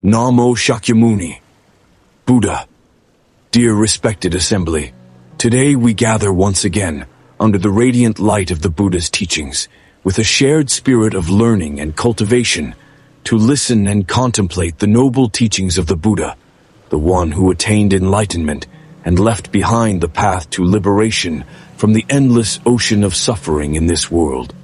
Namo Shakyamuni, Buddha. Dear respected assembly, today we gather once again under the radiant light of the Buddha's teachings with a shared spirit of learning and cultivation to listen and contemplate the noble teachings of the Buddha, the one who attained enlightenment and left behind the path to liberation from the endless ocean of suffering in this world.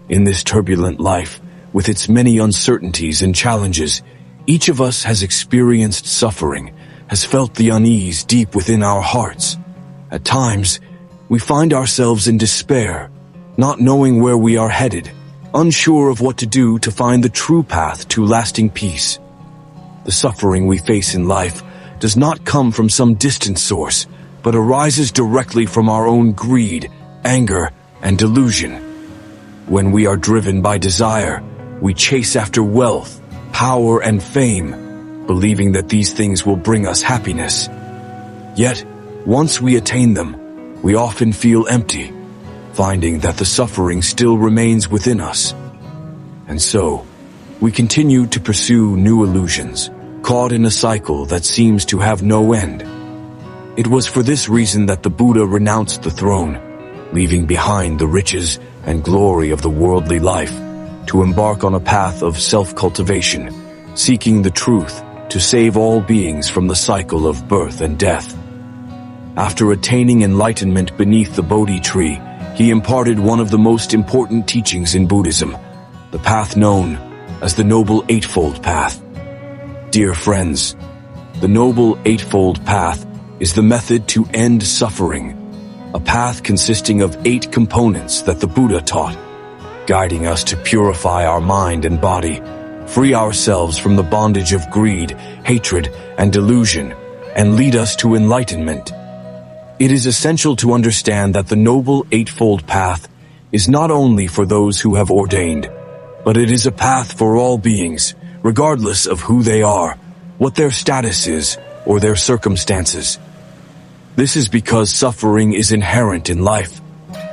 In this turbulent life, with its many uncertainties and challenges, each of us has experienced suffering, has felt the unease deep within our hearts. At times, we find ourselves in despair, not knowing where we are headed, unsure of what to do to find the true path to lasting peace. The suffering we face in life does not come from some distant source, but arises directly from our own greed, anger, and delusion. When we are driven by desire, we chase after wealth, power, and fame, believing that these things will bring us happiness. Yet, once we attain them, we often feel empty, finding that the suffering still remains within us. And so, we continue to pursue new illusions, caught in a cycle that seems to have no end. It was for this reason that the Buddha renounced the throne, leaving behind the riches and glory of the worldly life, to embark on a path of self-cultivation, seeking the truth to save all beings from the cycle of birth and death. After attaining enlightenment beneath the Bodhi tree, he imparted one of the most important teachings in Buddhism, the path known as the Noble Eightfold Path. Dear friends, the Noble Eightfold Path is the method to end suffering, a path consisting of 8 components that the Buddha taught, guiding us to purify our mind and body, free ourselves from the bondage of greed, hatred, and delusion, and lead us to enlightenment. It is essential to understand that the Noble Eightfold Path is not only for those who have ordained, but it is a path for all beings, regardless of who they are, what their status is, or their circumstances. This is because suffering is inherent in life,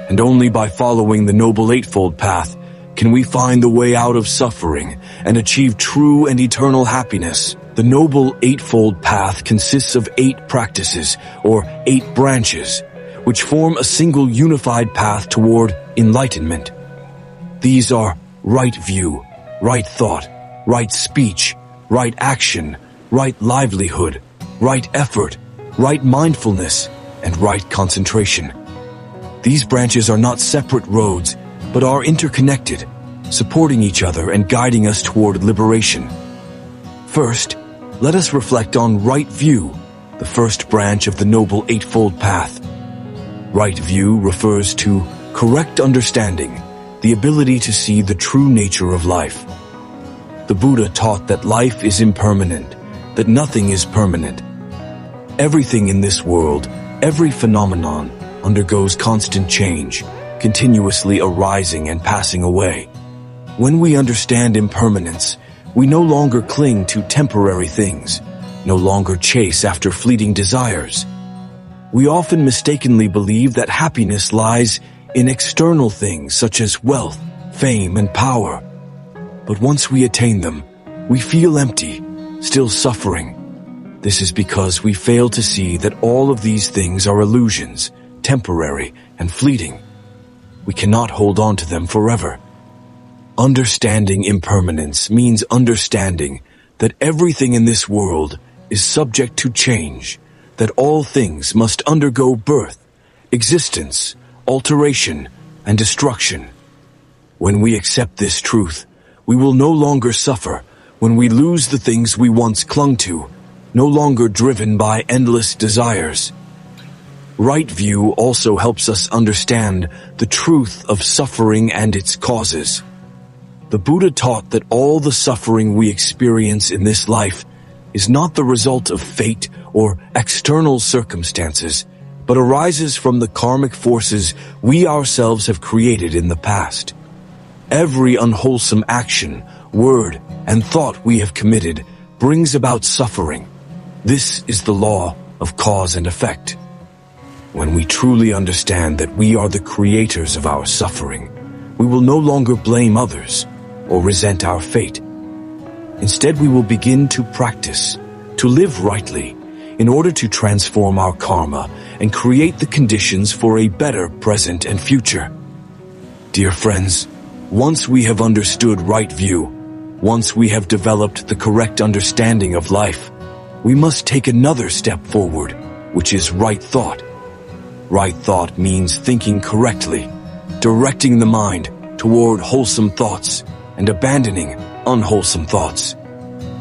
and only by following the Noble Eightfold Path can we find the way out of suffering and achieve true and eternal happiness. The Noble Eightfold Path consists of 8 practices, or 8 branches, which form a single unified path toward enlightenment. These are right view, right thought, right speech, right action, right livelihood, right effort, right mindfulness, and right concentration. These branches are not separate roads, but are interconnected, supporting each other and guiding us toward liberation. First, let us reflect on right view, the first branch of the Noble Eightfold Path. Right view refers to correct understanding, the ability to see the true nature of life. The Buddha taught that life is impermanent, that nothing is permanent. Everything in this world, every phenomenon, undergoes constant change, continuously arising and passing away. When we understand impermanence, we no longer cling to temporary things, no longer chase after fleeting desires. We often mistakenly believe that happiness lies in external things such as wealth, fame, and power. But once we attain them, we feel empty, still suffering. This is because we fail to see that all of these things are illusions, temporary and fleeting. We cannot hold on to them forever. Understanding impermanence means understanding that everything in this world is subject to change, that all things must undergo birth, existence, alteration, and destruction. When we accept this truth, we will no longer suffer when we lose the things we once clung to, no longer driven by endless desires. Right view also helps us understand the truth of suffering and its causes. The Buddha taught that all the suffering we experience in this life is not the result of fate or external circumstances, but arises from the karmic forces we ourselves have created in the past. Every unwholesome action, word, and thought we have committed brings about suffering. This is the law of cause and effect. When we truly understand that we are the creators of our suffering, we will no longer blame others or resent our fate. Instead, we will begin to practice, to live rightly, in order to transform our karma and create the conditions for a better present and future. Dear friends, once we have understood right view, once we have developed the correct understanding of life, we must take another step forward, which is right thought. Right thought means thinking correctly, directing the mind toward wholesome thoughts and abandoning unwholesome thoughts.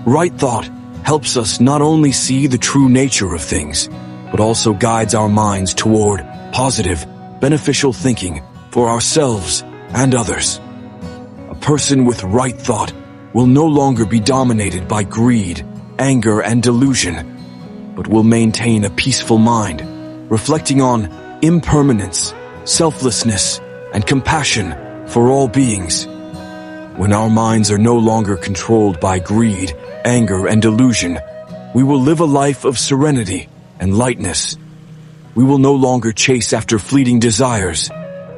Right thought helps us not only see the true nature of things, but also guides our minds toward positive, beneficial thinking for ourselves and others. A person with right thought will no longer be dominated by greed, anger, and delusion, but will maintain a peaceful mind, reflecting on impermanence, selflessness, and compassion for all beings. When our minds are no longer controlled by greed, anger, and delusion, we will live a life of serenity and lightness. We will no longer chase after fleeting desires,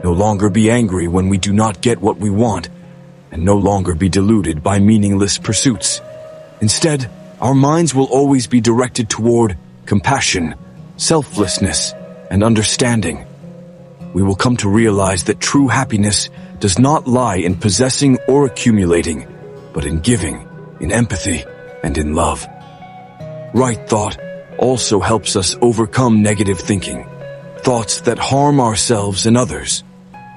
no longer be angry when we do not get what we want, and no longer be deluded by meaningless pursuits. Instead, our minds will always be directed toward compassion, selflessness, and understanding. We will come to realize that true happiness does not lie in possessing or accumulating, but in giving, in empathy, and in love. Right thought also helps us overcome negative thinking, thoughts that harm ourselves and others.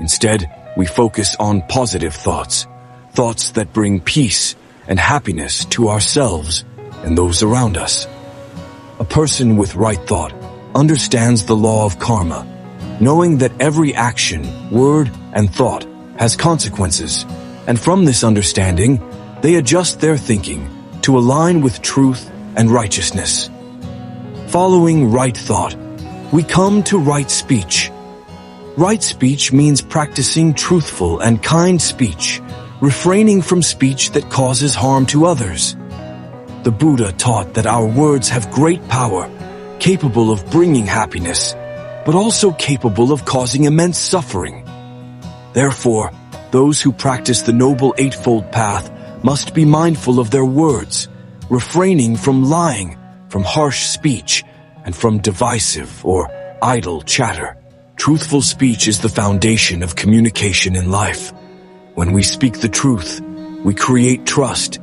Instead, we focus on positive thoughts, thoughts that bring peace and happiness to ourselves and those around us. A person with right thought understands the law of karma, knowing that every action, word, and thought has consequences, and from this understanding, they adjust their thinking to align with truth and righteousness. Following right thought, we come to right speech. Right speech means practicing truthful and kind speech, refraining from speech that causes harm to others. The Buddha taught that our words have great power, capable of bringing happiness, but also capable of causing immense suffering. Therefore, those who practice the Noble Eightfold Path must be mindful of their words, refraining from lying, from harsh speech, and from divisive or idle chatter. Truthful speech is the foundation of communication in life. When we speak the truth, we create trust,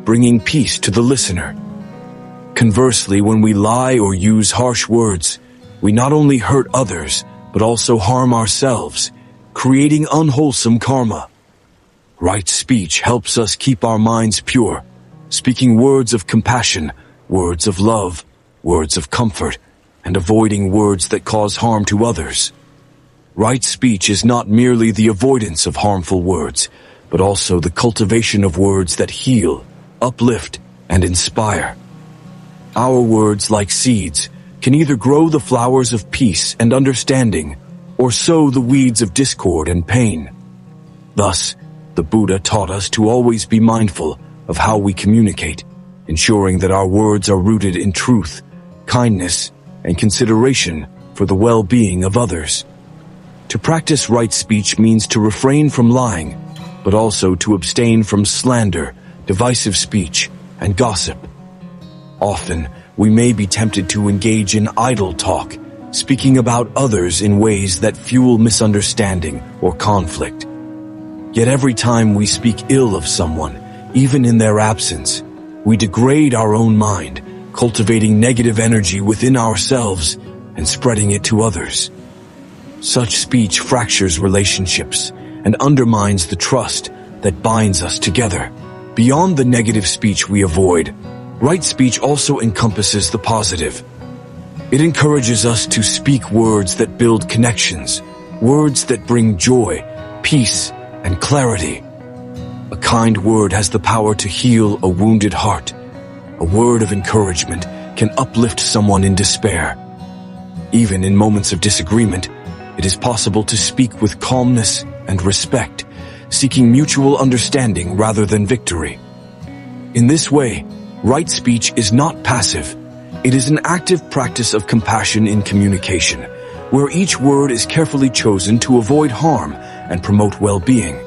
bringing peace to the listener. Conversely, when we lie or use harsh words, we not only hurt others, but also harm ourselves, creating unwholesome karma. Right speech helps us keep our minds pure, speaking words of compassion, words of love, words of comfort, and avoiding words that cause harm to others. Right speech is not merely the avoidance of harmful words, but also the cultivation of words that heal, uplift, and inspire. Our words, like seeds, can either grow the flowers of peace and understanding, or sow the weeds of discord and pain. Thus, the Buddha taught us to always be mindful of how we communicate, ensuring that our words are rooted in truth, kindness, and consideration for the well-being of others. To practice right speech means to refrain from lying, but also to abstain from slander, divisive speech, and gossip. Often, we may be tempted to engage in idle talk, speaking about others in ways that fuel misunderstanding or conflict. Yet every time we speak ill of someone, even in their absence, we degrade our own mind, cultivating negative energy within ourselves and spreading it to others. Such speech fractures relationships and undermines the trust that binds us together. Beyond the negative speech we avoid, right speech also encompasses the positive. It encourages us to speak words that build connections, words that bring joy, peace, and clarity. A kind word has the power to heal a wounded heart. A word of encouragement can uplift someone in despair. Even in moments of disagreement, it is possible to speak with calmness and respect, seeking mutual understanding rather than victory. In this way, right speech is not passive. It is an active practice of compassion in communication, where each word is carefully chosen to avoid harm and promote well-being.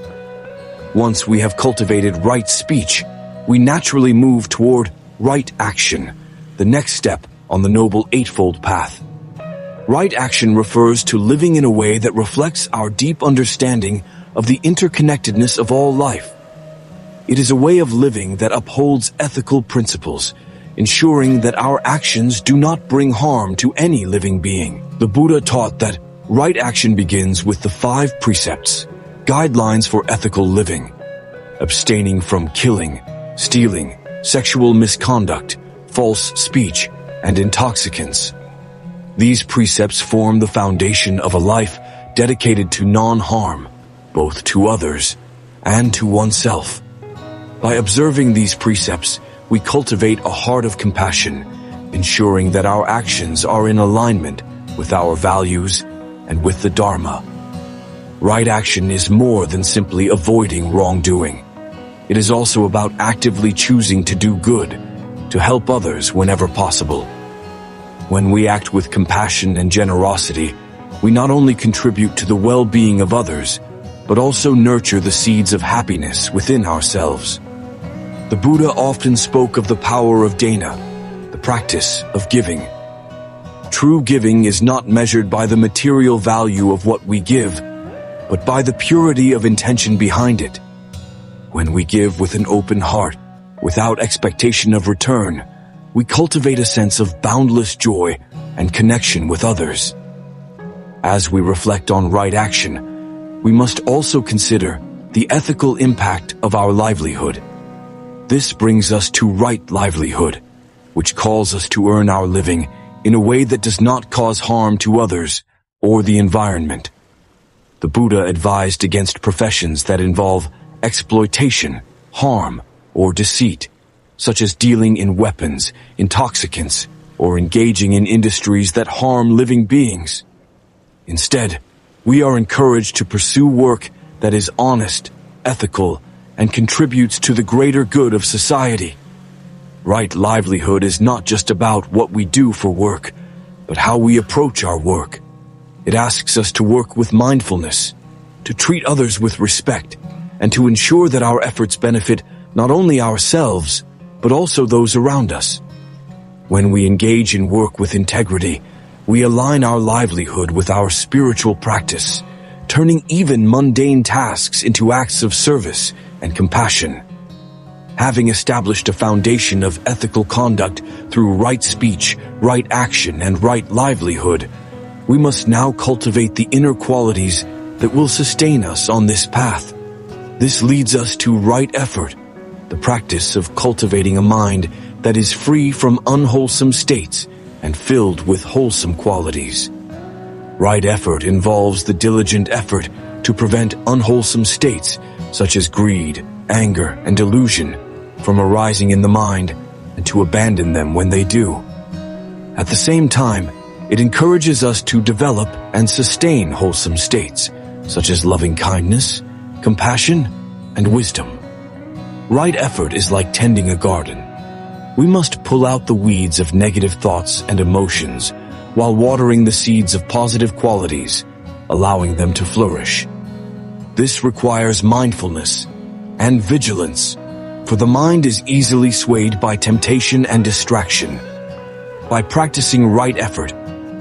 Once we have cultivated right speech, we naturally move toward right action, the next step on the Noble Eightfold Path. Right action refers to living in a way that reflects our deep understanding of the interconnectedness of all life. It is a way of living that upholds ethical principles, ensuring that our actions do not bring harm to any living being. The Buddha taught that right action begins with the 5 precepts, guidelines for ethical living: abstaining from killing, stealing, sexual misconduct, false speech, and intoxicants. These precepts form the foundation of a life dedicated to non-harm, both to others and to oneself. By observing these precepts, we cultivate a heart of compassion, ensuring that our actions are in alignment with our values and with the Dharma. Right action is more than simply avoiding wrongdoing. It is also about actively choosing to do good, to help others whenever possible. When we act with compassion and generosity, we not only contribute to the well-being of others, but also nurture the seeds of happiness within ourselves. The Buddha often spoke of the power of dana, the practice of giving. True giving is not measured by the material value of what we give, but by the purity of intention behind it. When we give with an open heart, without expectation of return, we cultivate a sense of boundless joy and connection with others. As we reflect on right action, we must also consider the ethical impact of our livelihood. This brings us to right livelihood, which calls us to earn our living in a way that does not cause harm to others or the environment. The Buddha advised against professions that involve exploitation, harm, or deceit, such as dealing in weapons, intoxicants, or engaging in industries that harm living beings. Instead, we are encouraged to pursue work that is honest, ethical, and contributes to the greater good of society. Right livelihood is not just about what we do for work, but how we approach our work. It asks us to work with mindfulness, to treat others with respect, and to ensure that our efforts benefit not only ourselves, but also those around us. When we engage in work with integrity, we align our livelihood with our spiritual practice, turning even mundane tasks into acts of service and compassion. Having established a foundation of ethical conduct through right speech, right action, and right livelihood, we must now cultivate the inner qualities that will sustain us on this path. This leads us to right effort, the practice of cultivating a mind that is free from unwholesome states and filled with wholesome qualities. Right effort involves the diligent effort to prevent unwholesome states such as greed, anger, and delusion from arising in the mind and to abandon them when they do. At the same time, it encourages us to develop and sustain wholesome states such as loving kindness, compassion, and wisdom. Right effort is like tending a garden. We must pull out the weeds of negative thoughts and emotions while watering the seeds of positive qualities, allowing them to flourish. This requires mindfulness and vigilance, for the mind is easily swayed by temptation and distraction. By practicing right effort,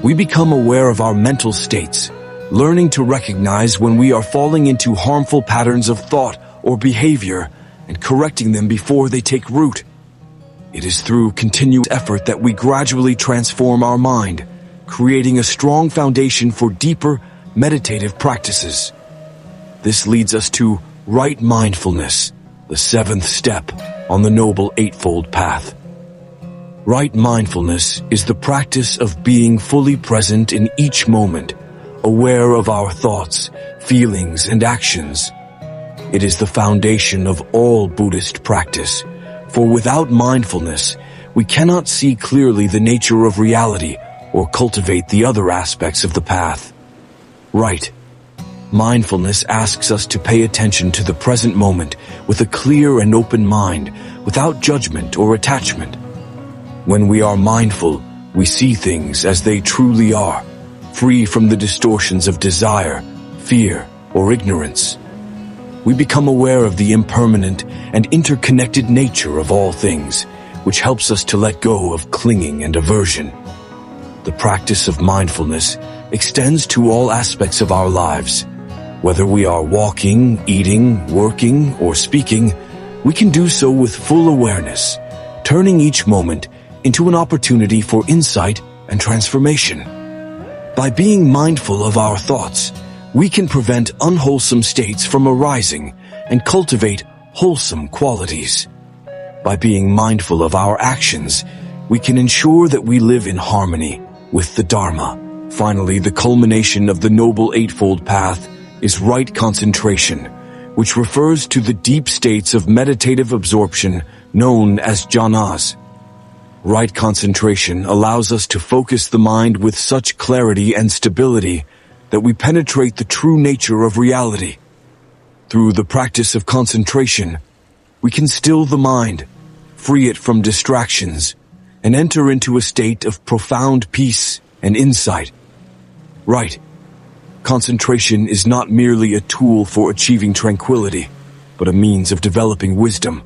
we become aware of our mental states, learning to recognize when we are falling into harmful patterns of thought or behavior and correcting them before they take root. It is through continuous effort that we gradually transform our mind, creating a strong foundation for deeper meditative practices. This leads us to right mindfulness, the 7th step on the Noble Eightfold Path. Right mindfulness is the practice of being fully present in each moment, aware of our thoughts, feelings, and actions. It is the foundation of all Buddhist practice, for without mindfulness, we cannot see clearly the nature of reality or cultivate the other aspects of the path. Right. Mindfulness asks us to pay attention to the present moment with a clear and open mind, without judgment or attachment. When we are mindful, we see things as they truly are, free from the distortions of desire, fear, or ignorance. we become aware of the impermanent and interconnected nature of all things, which helps us to let go of clinging and aversion. The practice of mindfulness extends to all aspects of our lives. Whether we are walking, eating, working, or speaking, we can do so with full awareness, turning each moment into an opportunity for insight and transformation. By being mindful of our thoughts, we can prevent unwholesome states from arising and cultivate wholesome qualities. By being mindful of our actions, we can ensure that we live in harmony with the Dharma. Finally, the culmination of the Noble Eightfold Path is right concentration, which refers to the deep states of meditative absorption known as jhanas. Right concentration allows us to focus the mind with such clarity and stability that we penetrate the true nature of reality. Through the practice of concentration, we can still the mind, free it from distractions, and enter into a state of profound peace and insight. Right concentration is not merely a tool for achieving tranquility, but a means of developing wisdom.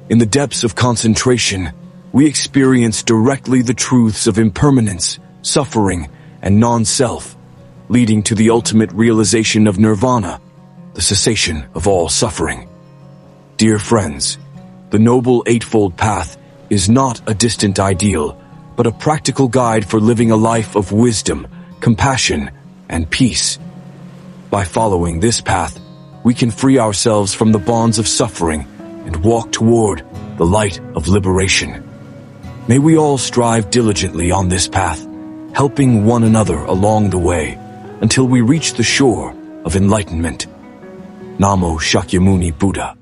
In the depths of concentration, we experience directly the truths of impermanence, suffering, and non-self, leading to the ultimate realization of nirvana, the cessation of all suffering. Dear friends, the Noble Eightfold Path is not a distant ideal, but a practical guide for living a life of wisdom, compassion, and peace. By following this path, we can free ourselves from the bonds of suffering and walk toward the light of liberation. May we all strive diligently on this path, helping one another along the way until we reach the shore of enlightenment. Namo Shakyamuni Buddha.